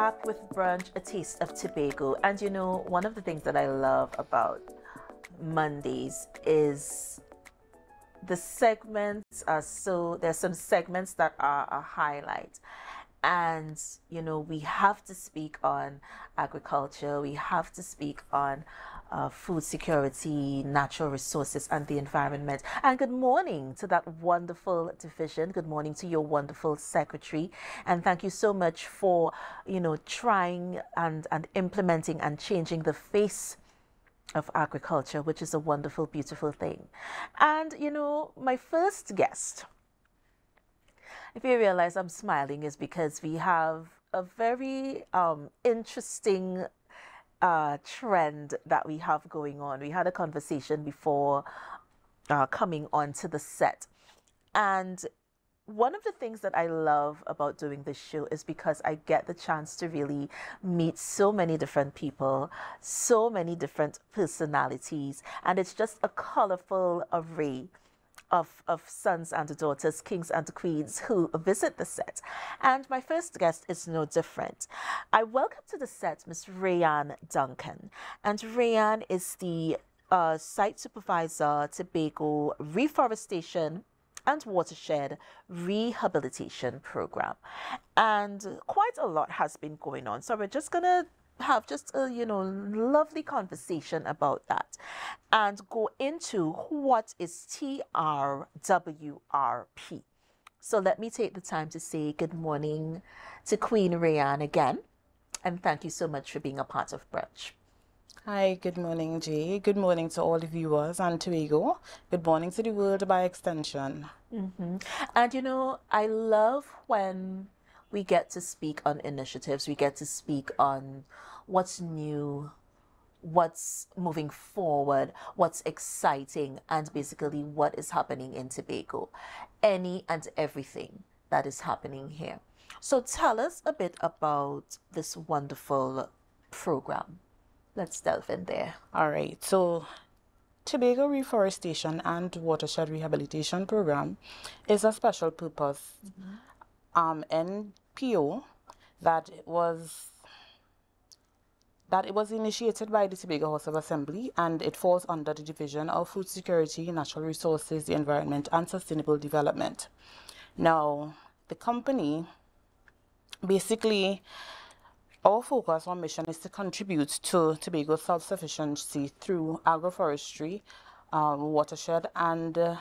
back with Brunch, a taste of Tobago. And you know, one of the things that I love about Mondays is the segments are there's some segments that are a highlight. And you know, we have to speak on agriculture, we have to speak on food security, natural resources, and the environment. And good morning to that wonderful division. Good morning to your wonderful secretary. And thank you so much for, you know, trying and implementing and changing the face of agriculture, which is a wonderful, beautiful thing. And, you know, my first guest, if you realize I'm smiling, is because we have a very interesting trend that we have going on. We had a conversation before coming onto the set. And one of the things that I love about doing this show is because I get the chance to really meet so many different people, so many different personalities, and it's just a colorful array of sons and daughters, kings and queens who visit the set. And my first guest is no different. I welcome to the set Miss Rayann Duncan. And Rayann is the Site Supervisor, Tobago Reforestation and Watershed Rehabilitation Program. And quite a lot has been going on. So we're just going to have just a, you know, lovely conversation about that and go into what is TRWRP. So let me take the time to say good morning to Queen Rayann again, and thank you so much for being a part of Brunch. Hi, good morning, Jay. Good morning to all the viewers and Tobago. Good morning to the world by extension. And you know, I love when we get to speak on initiatives, we get to speak on what's new, what's moving forward, what's exciting, and basically what is happening in Tobago. Any and everything that is happening here. So tell us a bit about this wonderful program. Let's delve in there. All right, so Tobago Reforestation and Watershed Rehabilitation Program is a special purpose NPO that it was initiated by the Tobago House of Assembly, and it falls under the Division of Food Security, Natural Resources, the Environment and Sustainable Development. Now, the company, basically, our focus or mission is to contribute to Tobago's self-sufficiency through agroforestry, watershed and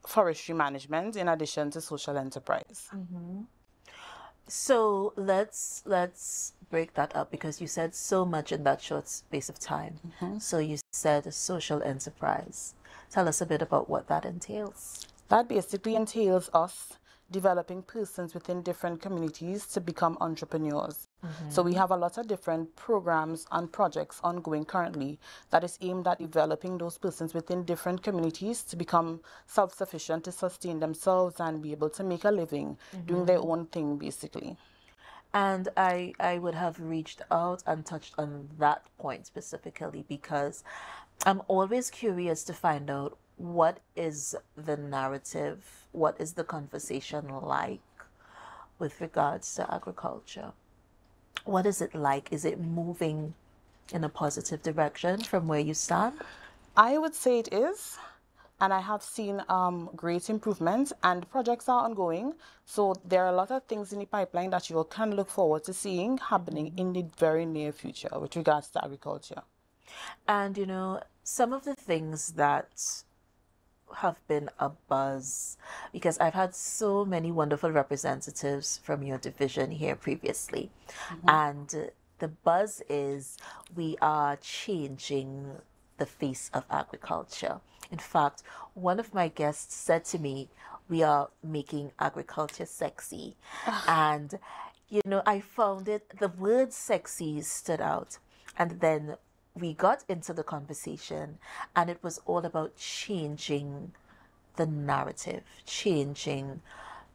forestry management, in addition to social enterprise. So let's break that up, because you said so much in that short space of time. So you said social enterprise. Tell us a bit about what that entails. That basically entails us developing persons within different communities to become entrepreneurs. So we have a lot of different programs and projects ongoing currently that is aimed at developing those persons within different communities to become self-sufficient, to sustain themselves and be able to make a living doing their own thing, basically. And I would have reached out and touched on that point specifically because I'm always curious to find out what is the narrative, what is the conversation like with regards to agriculture? What is it like? Is it moving in a positive direction from where you stand? I would say it is. And I have seen great improvements, and projects are ongoing. So there are a lot of things in the pipeline that you can look forward to seeing happening in the very near future with regards to agriculture. And, you know, some of the things that have been a buzz, because I've had so many wonderful representatives from your division here previously. And the buzz is we are changing the face of agriculture. In fact, one of my guests said to me, we are making agriculture sexy. And, you know, I found the word sexy stood out. And then we got into the conversation, and it was all about changing the narrative, changing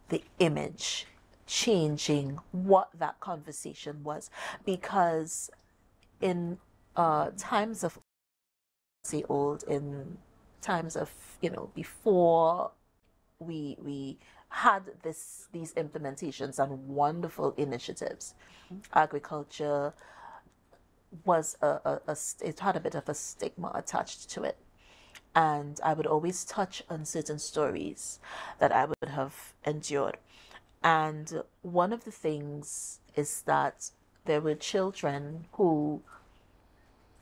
the image, changing what that conversation was. Because in times of, say old, in times of, you know, before we had these implementations and wonderful initiatives. Agriculture was it had a bit of a stigma attached to it. And I would always touch on certain stories that I would have endured. And one of the things is that there were children who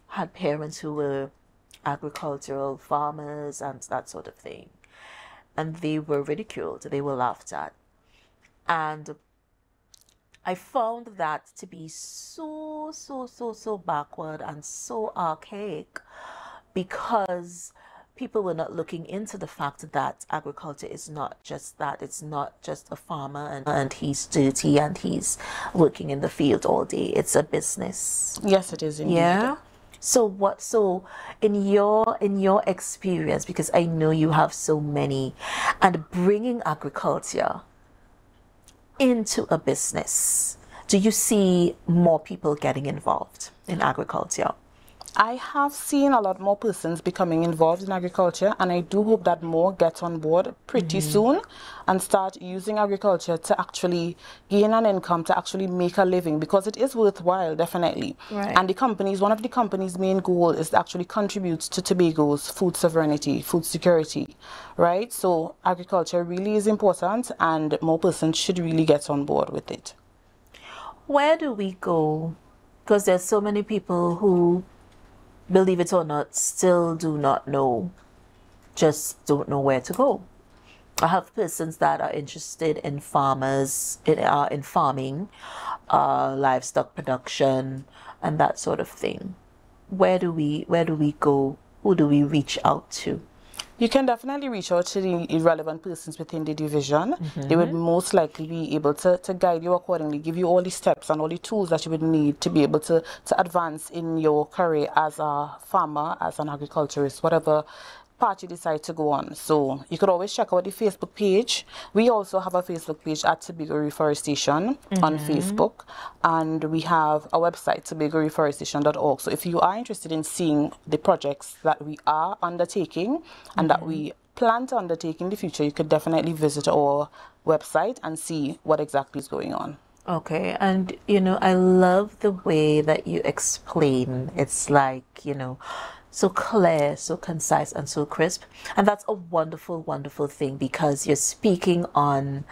had parents who were agricultural farmers and that sort of thing. And they were ridiculed, they were laughed at. And I found that to be so backward and so archaic, because people were not looking into the fact that agriculture is not just that. It's not just a farmer and he's dirty and he's working in the field all day. It's a business. Yes, it is indeed. Yeah. So in your experience, because I know you have so many, and bringing agriculture into a business, do you see more people getting involved in agriculture? I have seen a lot more persons becoming involved in agriculture, and I do hope that more get on board pretty soon and start using agriculture to actually gain an income, to actually make a living, because it is worthwhile, definitely. Right. And one of the company's main goal is to actually contribute to Tobago's food sovereignty, food security, right? So agriculture really is important, and more persons should really get on board with it. Where do we go? Because there's so many people who, believe it or not, still do not know, just don't know where to go. I have persons that are interested in in farming, livestock production, and that sort of thing. Where do we go? Who do we reach out to? You can definitely reach out to the relevant persons within the division. They would most likely be able to guide you accordingly, give you all the steps and all the tools that you would need to be able to advance in your career as a farmer, as an agriculturist, whatever path you decide to go on. So you could always check out the Facebook page. We also have a Facebook page at Tobago Reforestation on Facebook, and we have a website, tobagoreforestation.org. So if you are interested in seeing the projects that we are undertaking and that we plan to undertake in the future, you could definitely visit our website and see what exactly is going on. Okay, and I love the way that you explain. It's like, so clear, so concise, and so crisp. And that's a wonderful, wonderful thing, because you're speaking on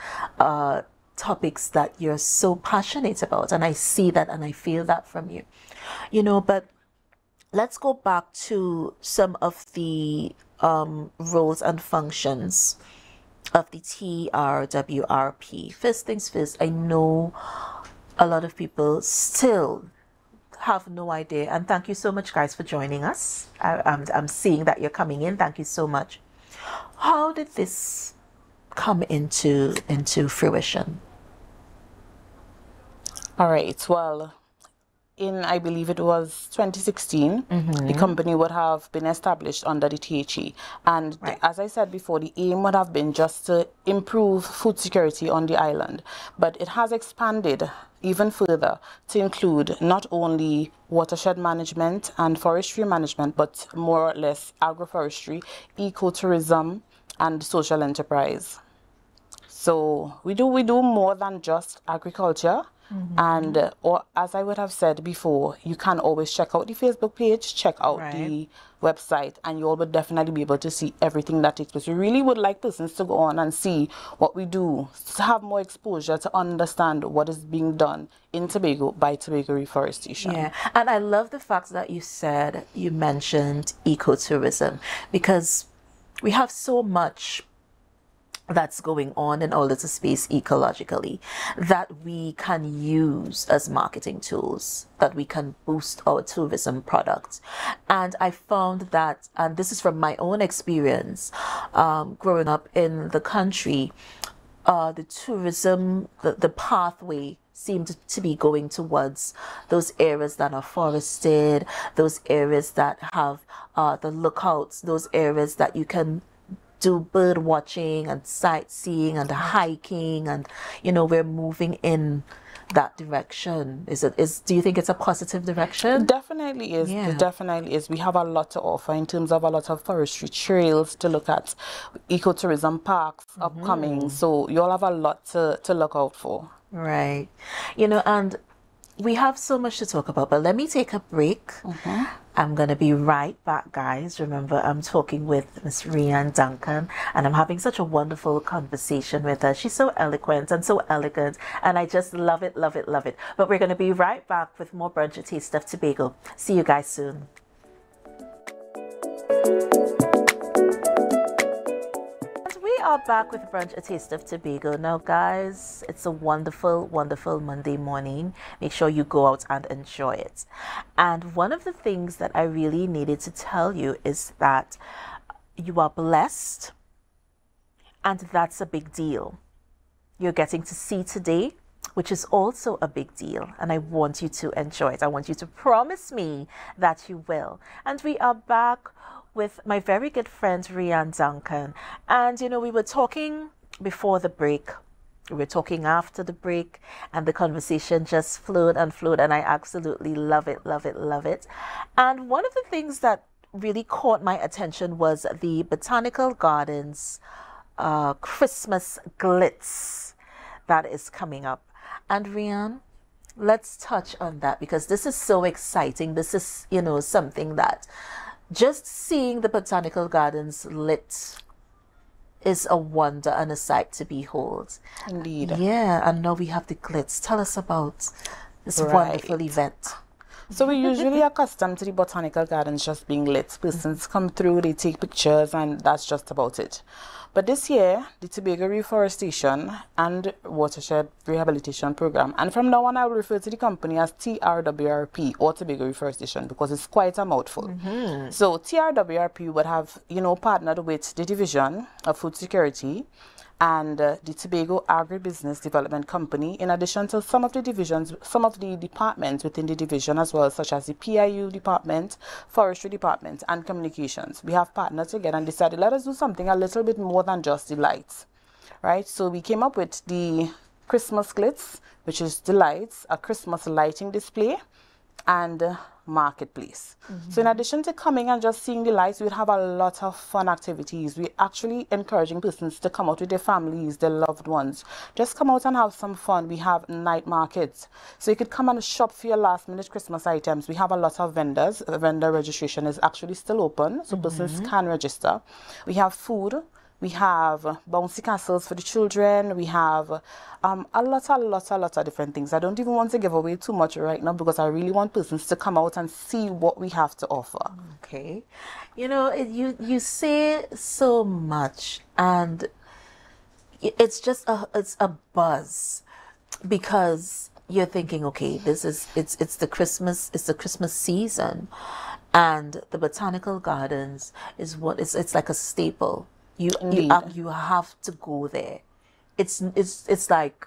topics that you're so passionate about. And I see that and I feel that from you. But let's go back to some of the roles and functions of the TRWRP. First things first, I know a lot of people still have no idea, and thank you so much, guys, for joining us. I'm seeing that you're coming in. Thank you so much. How did this come into fruition? All right, well, I believe it was 2016, the company would have been established under the THE. And as I said before, the aim would have been just to improve food security on the island. But it has expanded even further to include not only watershed management and forestry management, but more or less agroforestry, ecotourism, and social enterprise. So we do more than just agriculture. And or as I would have said before, you can always check out the Facebook page, check out the website, and you all would definitely be able to see everything that takes place. We really would like persons to go on and see what we do, to have more exposure, to understand what is being done in Tobago by Tobago Reforestation. Yeah, and I love the fact that you mentioned ecotourism, because we have so much that's going on in our little space ecologically that we can use as marketing tools, that we can boost our tourism products. And I found that, and this is from my own experience, growing up in the country, the tourism, the pathway seemed to be going towards those areas that are forested, those areas that have the lookouts, those areas that you can do bird watching and sightseeing and hiking, and we're moving in that direction? Do you think it's a positive direction? It definitely is. Yeah. It definitely is. We have a lot to offer in terms of a lot of forestry trails to look at, ecotourism parks upcoming. So you all have a lot to look out for. Right. And we have so much to talk about, but let me take a break. I'm going to be right back, guys. Remember, I'm talking with Miss Rayann Duncan, and I'm having such a wonderful conversation with her. She's so eloquent and so elegant, and I just love it, love it, love it. But we're going to be right back with more Brunch, a Taste of Tobago. See you guys soon. We are back with Brunch, a Taste of Tobago. Now, guys, it's a wonderful, wonderful Monday morning. Make sure you go out and enjoy it. And one of the things that I really needed to tell you is that you are blessed, and that's a big deal. You're getting to see today, which is also a big deal, and I want you to enjoy it. I want you to promise me that you will. And we are back with my very good friend Rayann Duncan, and we were talking before the break, we were talking after the break, and the conversation just flowed and flowed, and I absolutely love it, love it, love it. And one of the things that really caught my attention was the Botanical Gardens Christmas Glitz that is coming up. And Rayann, let's touch on that, because this is so exciting. This is something that just seeing the Botanical Gardens lit is a wonder and a sight to behold. Indeed. Yeah, and now we have the Glitz. Tell us about this wonderful event. So we're usually accustomed to the Botanical Gardens just being lit. Persons come through, they take pictures, and that's just about it. But this year, the Tobago Reforestation and Watershed Rehabilitation Program, and from now on I will refer to the company as TRWRP, or Tobago Reforestation, because it's quite a mouthful. So TRWRP would have, partnered with the Division of Food Security and the Tobago Agribusiness Development Company, in addition to some of the divisions, some of the departments within the division as well, such as the PIU department, Forestry department, and Communications. We have partnered together and decided, let us do something a little bit more than just the lights, right? So we came up with the Christmas Glitz, which is the lights, a Christmas lighting display, and marketplace. So in addition to coming and just seeing the lights, we'd have a lot of fun activities. We're actually encouraging persons to come out with their families, their loved ones. Just come out and have some fun. We have night markets, so you could come and shop for your last minute Christmas items. We have a lot of vendors. Vendor registration is actually still open, so persons can register. We have food. We have bouncy castles for the children. We have a lot of different things. I don't even want to give away too much right now, because I really want persons to come out and see what we have to offer. Okay. You say so much, and it's just it's a buzz, because you're thinking, okay, it's the Christmas season, and the Botanical Gardens is it's like a staple. You have to go there. It's like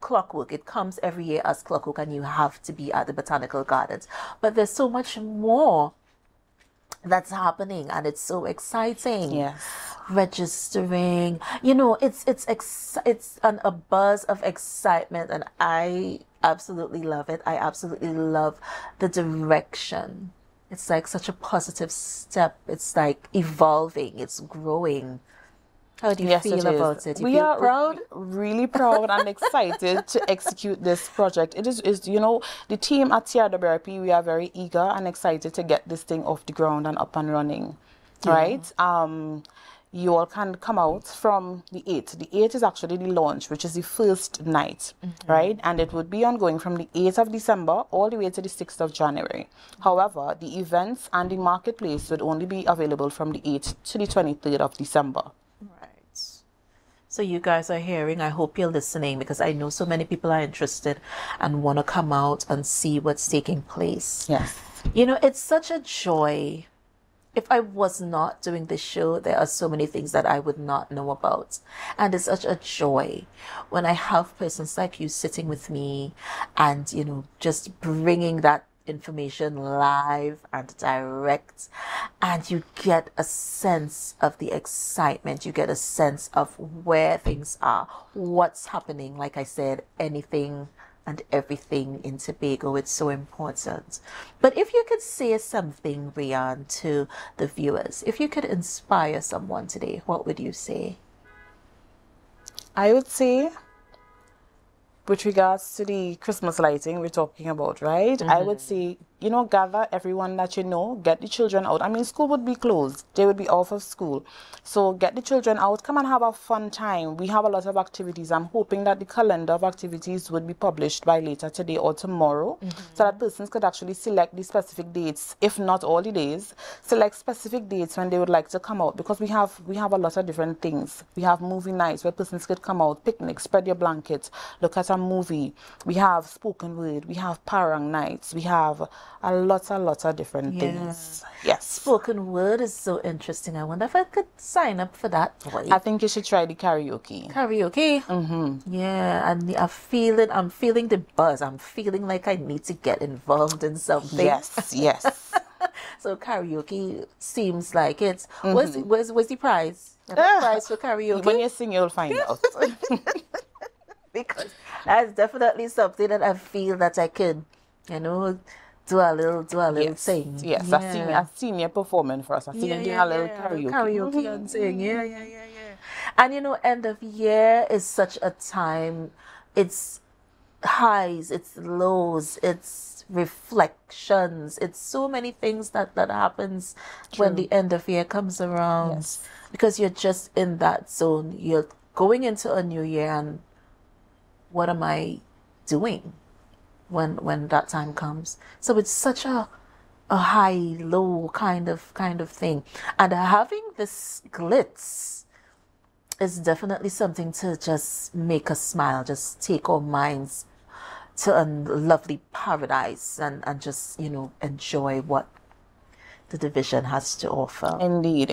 clockwork. It comes every year as clockwork, and you have to be at the Botanical Gardens. But there's so much more that's happening, and it's so exciting. Yes. Registering, it's a buzz of excitement, and I absolutely love it. I absolutely love the direction. It's like such a positive step. It's like evolving. It's growing. How do you feel about it? We are proud, really proud and excited to execute this project. It is the team at TRWRP, we are very eager and excited to get this thing off the ground and up and running, right? You all can come out from the 8th. The 8th is actually the launch, which is the first night, right? And it would be ongoing from the 8th of December all the way to the 6th of January. However, the events and the marketplace would only be available from the 8th to the 23rd of December. Right. So you guys are hearing. I hope you're listening, because I know so many people are interested and want to come out and see what's taking place. Yes. It's such a joy. If I was not doing this show, there are so many things that I would not know about. And it's such a joy when I have persons like you sitting with me and, just bringing that information live and direct. And you get a sense of the excitement. You get a sense of where things are, what's happening. Like I said, anything and everything in Tobago. It's so important. But if you could say something, Rayann, to the viewers, if you could inspire someone today, what would you say? I would say, with regards to the Christmas lighting we're talking about, right? I would say, you know, gather everyone that you know, get the children out. I mean, school would be closed. They would be off of school. So get the children out. Come and have a fun time. We have a lot of activities. I'm hoping that the calendar of activities would be published by later today or tomorrow, so that persons could actually select the specific dates, if not all the days, select specific dates when they would like to come out, because we have a lot of different things. We have movie nights where persons could come out, picnic, spread your blankets, look at a movie. We have spoken word. We have parang nights. We have a lot of different things. Yes. Spoken word is so interesting. I wonder if I could sign up for that. Boy. I think you should try the karaoke. Karaoke? Yeah, and I'm feeling the buzz. I'm feeling like I need to get involved in something. Yes, yes. So karaoke seems like it's... What's the prize? The prize for karaoke? When you sing, you'll find out. Because that's definitely something that I feel that I could, you know, do a little sing. Yes, a senior performance for us. I see them doing a little karaoke. Karaoke and sing. Yeah. And you know, end of year is such a time. It's highs, it's lows, it's reflections. It's so many things that happens when the end of year comes around. Yes. Because you're just in that zone. You're going into a new year, and what am I doing when that time comes? So it's such a high low kind of thing, and having this glitz is definitely something to just make us smile, just take our minds to a lovely paradise, and just, you know, enjoy what the division has to offer. Indeed.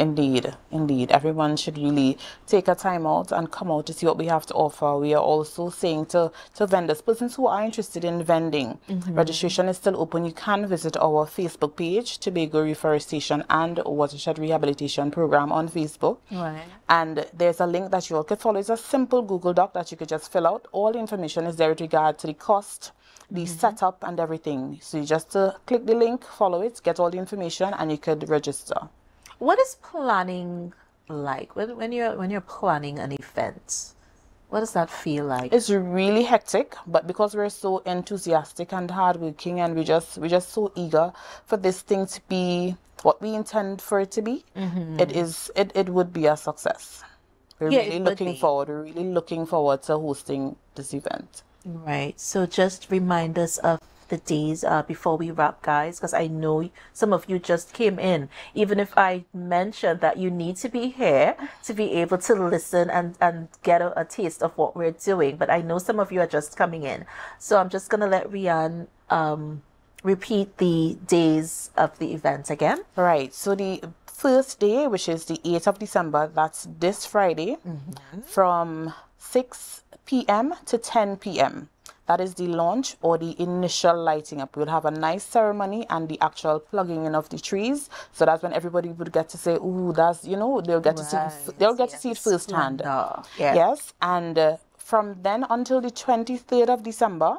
Everyone should really take a time out and come out to see what we have to offer. We are also saying to vendors, persons who are interested in vending, registration is still open. You can visit our Facebook page, Tobago Reforestation and Watershed Rehabilitation Program on Facebook. Right. And there's a link that you all could follow. It's a simple Google Doc that you could just fill out. All the information is there with regard to the cost, the setup and everything. So you just click the link, follow it, get all the information, and you could register. What is planning like when you're planning an event? What does that feel like? It's really hectic, but because we're so enthusiastic and hardworking, and we're just so eager for this thing to be what we intend for it to be, it would be a success. We're really looking forward to hosting this event. Right. So just remind us of the days before we wrap, guys, because I know some of you just came in. Even if I mentioned that you need to be here to be able to listen and get a taste of what we're doing, but I know some of you are just coming in. So I'm just going to let Rayann repeat the days of the event again. Right. So the first day, which is the 8th of December, that's this Friday, from 6 p.m. to 10 p.m. That is the launch or the initial lighting up. We'll have a nice ceremony and the actual plugging in of the trees. So that's when everybody would get to say, "Ooh, that's," you know, they'll get to see it firsthand. Yes. And from then until the 23rd of December,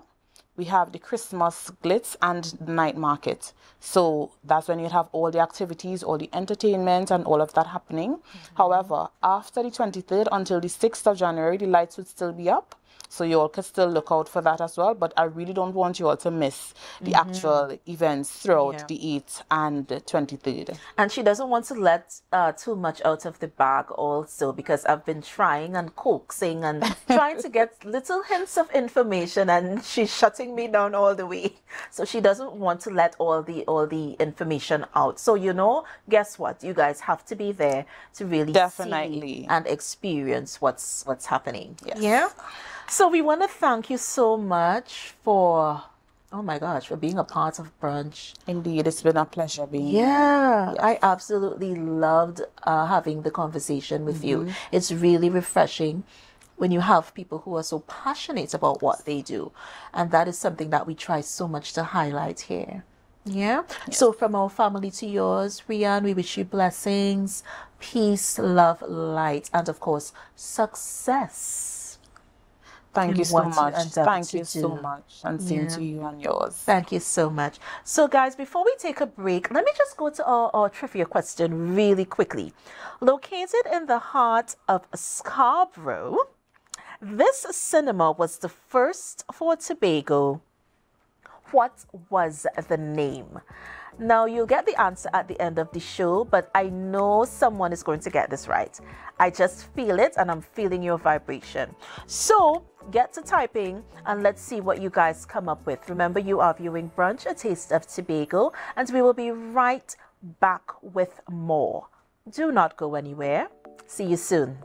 we have the Christmas Glitz and the night market. So that's when you have all the activities, all the entertainment and all of that happening. However, after the 23rd until the 6th of January, the lights would still be up. So you all could still look out for that as well. But I really don't want you all to miss the actual events throughout the 8th and the 23rd. And she doesn't want to let too much out of the bag also, because I've been trying and coaxing and trying to get little hints of information, and she's shutting me down all the way. So she doesn't want to let all the information out. So, you know, guess what? You guys have to be there to really see and experience what's happening. Yes. Yeah. So we want to thank you so much for, oh my gosh, for being a part of Brunch. Indeed, it's been a pleasure being here. Yeah, I absolutely loved having the conversation with you. It's really refreshing when you have people who are so passionate about what they do. And that is something that we try so much to highlight here. Yeah. So from our family to yours, Rayann, we wish you blessings, peace, love, light, and of course, success. Thank you so much. Thank you do. so much. And same to you and yours. Thank you so much. So guys, before we take a break, let me just go to our trivia question really quickly. Located in the heart of Scarborough, this cinema was the first for Tobago. What was the name? Now, you'll get the answer at the end of the show, but I know someone is going to get this right. I just feel it, and I'm feeling your vibration. So, get to typing, and let's see what you guys come up with. Remember, you are viewing Brunch, a Taste of Tobago, and we will be right back with more. Do not go anywhere. See you soon.